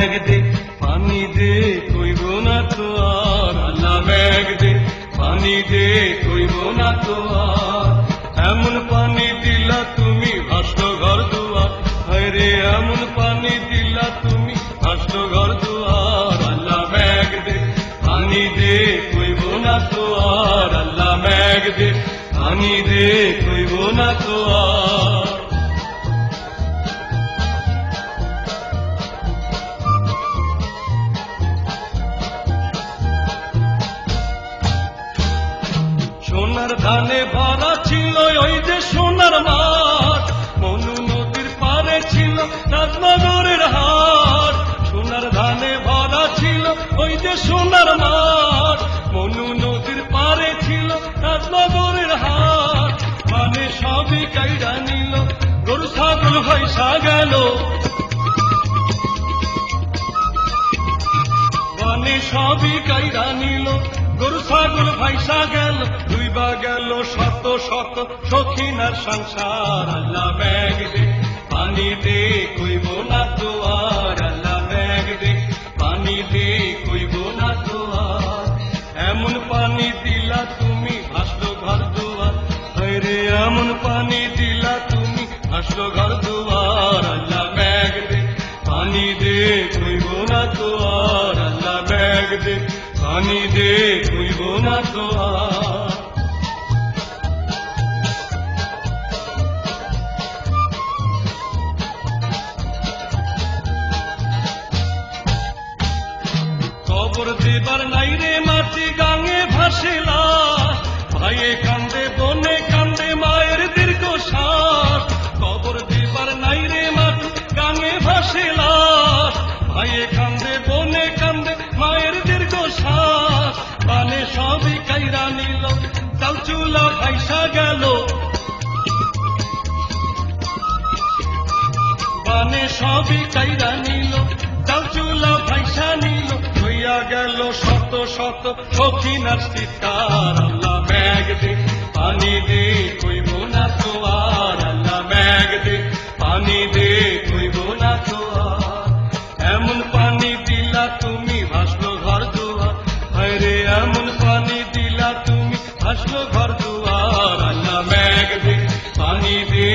মেঘ দে পানি দে কইব না তো আর, আল্লাহ মেঘ দে পানি দে কইব না তো আর। এমন পানি দিলা তুমি ভাসলো ঘর দুয়ার, হায়রে এমন পানি দিলা তুমি ভাসলো ঘর দুয়ার। আল্লাহ মেঘ দে পানি দে কইব না তো আর, আল্লাহ মেঘ দে পানি দে কইব না তো আর। সোনার ধানে ভরা ছিল ওই যে সোনার মাঠ, মনু নদীর পারে ছিল রাজনগরের হাট। সোনার ধানে ভরা ছিল ওই যে সোনার মাঠ, মনু নদীর পারে ছিল রাজনগরের হাট। মানে সবই কাইরা নিল, গরু ছাগল ভাইসা গেল, মানে সবই কাইরা নিল, গরু ছাগল ভাইসা গেল, ডুইবা গেল শত শত সখিনার সংসার। আল্লাহ মেঘ দে পানি দে কইব না তো আর, আল্লাহ মেঘ দে পানি দে কইব না তো আর। এমন পানি দিলা তুমি ভাসলো ঘর দুয়ার, হায়রে এমন পানি দিলা তুমি ভাসলো ঘর দুয়ার। আল্লাহ মেঘ দে পানি দে কইব না তো আর, আল্লাহ মেঘ দে পানি দে কইব না তো আর। কবর দেবার নাই রে মাটি গাঙে ভাসে লাশ, ভাইয়ে কান্দে বনে কান্দে মায়ের দীর্ঘ শ্বাস। কবর দেবার নাই রে মাটি গাঙে ভাসে লাশ, ভাইয়ে কান্দে বনে কান্দে মায়ের দীর্ঘ শ্বাস। মানে সবই কাইরা নিল, চাল চুলা ভাইসা গেল, মানে সবই কাইরা নিল, চাল চুলা ভাইসা নিল, হইয়া গেল শত শত সখিনার চিৎকার। আল্লাহ মেঘ দে পানি দে কইব না তো আর, আল্লাহ মেঘ দে পানি দে কইব না তো আর। এমন পানি দিলা তুমি ভাসলো ঘর দুয়ার, হায়রে এমন পানি দিলা তুমি ভাসলো ঘর দুয়ার। আল্লাহ মেঘ দে পানি দে